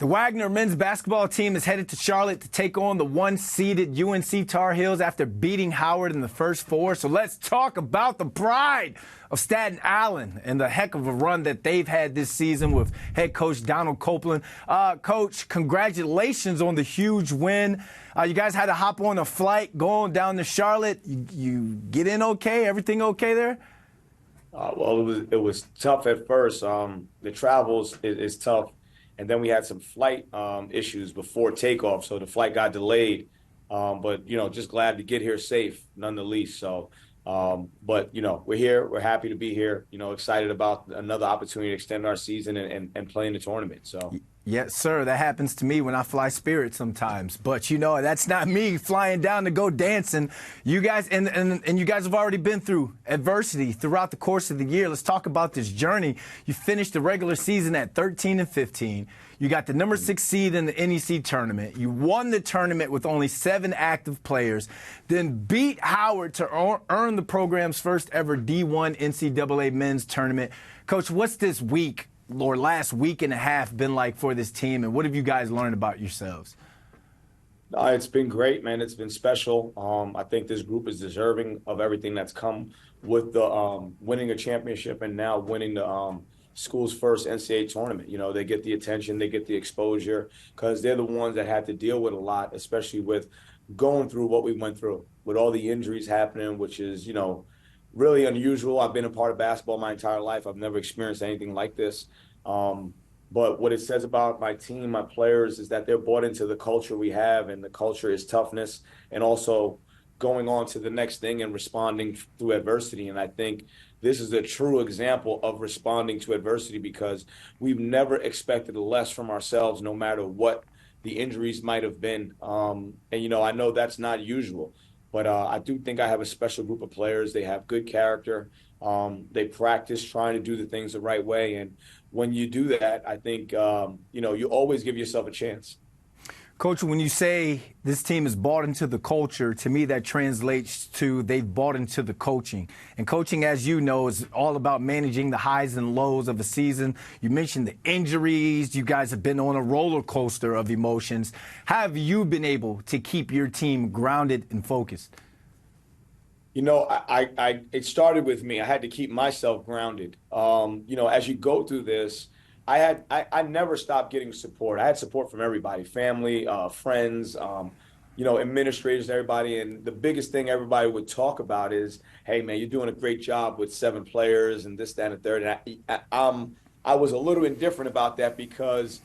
The Wagner men's basketball team is headed to Charlotte to take on the one-seeded UNC Tar Heels after beating Howard in the first four. So let's talk about the pride of Staten Island and the heck of a run that they've had this season with head coach Donald Copeland. Coach, congratulations on the huge win. You guys had to hop on a flight going down to Charlotte. You get in okay? Everything okay there? Well, it was tough at first. The travels is tough. And then we had some flight issues before takeoff, so the flight got delayed. But, just glad to get here safe, none the least. So, but, we're here. We're happy to be here, excited about another opportunity to extend our season and play in the tournament. So. Yes, sir. That happens to me when I fly Spirit sometimes. But, that's not me flying down to go dancing. You guys, and you guys have already been through adversity throughout the course of the year. Let's talk about this journey. You finished the regular season at 13-15. You got the number 6 seed in the NEC tournament. You won the tournament with only 7 active players, then beat Howard to earn the program's first ever D1 NCAA men's tournament. Coach, what's this week or last week and a half been like for this team, and what have you guys learned about yourselves? It's been great, man. It's been special. I think this group is deserving of everything that's come with the winning a championship and now winning the school's first NCAA tournament. They get the attention, they get the exposure, because they're the ones that had to deal with a lot, especially with going through what we went through, with all the injuries happening, which is, really unusual. I've been a part of basketball my entire life. I've never experienced anything like this. But what it says about my team, my players, is that they're bought into the culture we have, and the culture is toughness and also going on to the next thing and responding through adversity. And I think this is a true example of responding to adversity, because we've never expected less from ourselves, no matter what the injuries might have been. And, I know that's not usual. But I do think I have a special group of players. They have good character. They practice trying to do the things the right way. And when you do that, I think, you always give yourself a chance. Coach, when you say this team is bought into the culture, to me that translates to they've bought into the coaching. And coaching, as you know, is all about managing the highs and lows of a season. You mentioned the injuries. You guys have been on a roller coaster of emotions. How have you been able to keep your team grounded and focused? It started with me. I had to keep myself grounded. As you go through this, I never stopped getting support. I had support from everybody, family, friends, administrators, everybody. And the biggest thing everybody would talk about is, hey, man, you're doing a great job with 7 players and this, that, and the third. And I was a little indifferent about that, because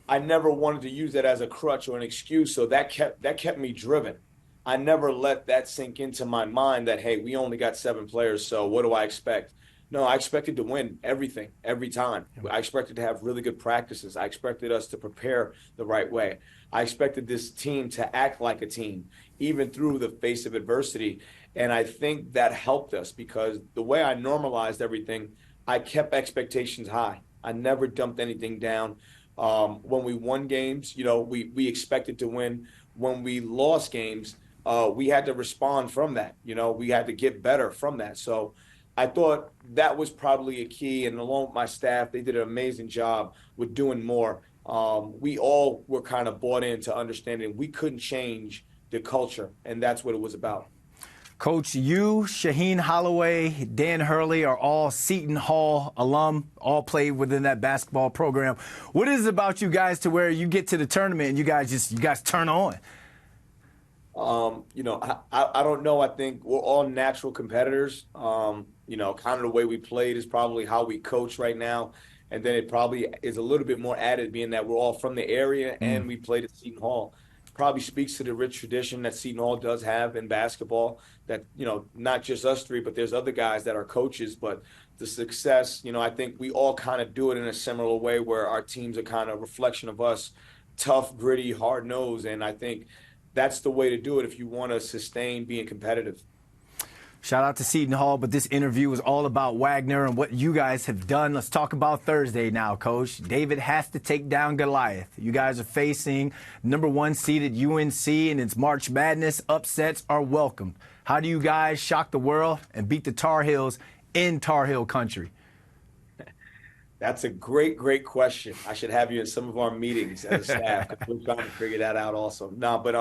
I never wanted to use that as a crutch or an excuse. So that kept me driven. I never let that sink into my mind that, hey, we only got 7 players, so what do I expect? No, I expected to win everything, every time. I expected to have really good practices. I expected us to prepare the right way. I expected this team to act like a team, even through the face of adversity. And I think that helped us, because the way I normalized everything, I kept expectations high. I never dumped anything down. When we won games, we expected to win. When we lost games, we had to respond from that. We had to get better from that. So I thought that was probably a key, and along with my staff, they did an amazing job with doing more. We all were kind of bought into understanding we couldn't change the culture, and that's what it was about. Coach, you, Shaheen Holloway, Dan Hurley are all Seton Hall alum, all played within that basketball program. What is it about you guys to where you get to the tournament and you guys turn on? I don't know. I think we're all natural competitors. Kind of the way we played is probably how we coach right now. And then it probably is a little bit more added, being that we're all from the area and we played at Seton Hall. Probably speaks to the rich tradition that Seton Hall does have in basketball, that, not just us 3, but there's other guys that are coaches. But the success, I think we all kind of do it in a similar way, where our teams are kind of a reflection of us, tough, gritty, hard-nosed. And I think that's the way to do it if you want to sustain being competitive. Shout out to Seton Hall, but this interview is all about Wagner and what you guys have done. Let's talk about Thursday now, Coach. David has to take down Goliath. You guys are facing number 1 seeded UNC, and it's March Madness. Upsets are welcome. How do you guys shock the world and beat the Tar Heels in Tar Heel country? That's a great question. I should have you in some of our meetings as a staff because we're trying to figure that out also. No, but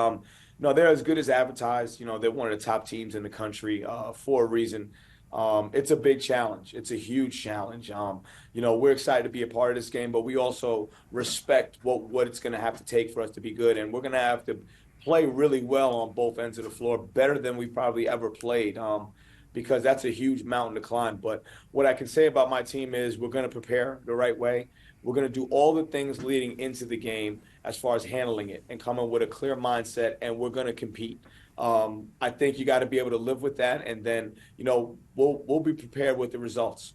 no, they're as good as advertised. You know, they're one of the top teams in the country for a reason. It's a big challenge. It's a huge challenge. You know, we're excited to be a part of this game, but we also respect what it's going to have to take for us to be good, and we're going to have to play really well on both ends of the floor, better than we've probably ever played. Because that's a huge mountain to climb. But what I can say about my team is we're going to prepare the right way. We're going to do all the things leading into the game as far as handling it and coming with a clear mindset, and we're going to compete. I think you got to be able to live with that, and then, you know, we'll be prepared with the results.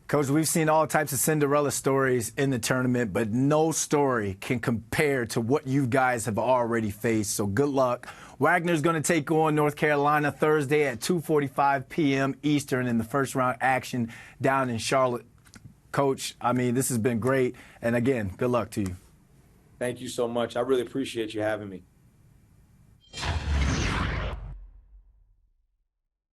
Coach, we've seen all types of Cinderella stories in the tournament, but no story can compare to what you guys have already faced. So good luck. Wagner's going to take on North Carolina Thursday at 2:45 p.m. Eastern in the first round action down in Charlotte. Coach, I mean, this has been great. And again, good luck to you. Thank you so much. I really appreciate you having me.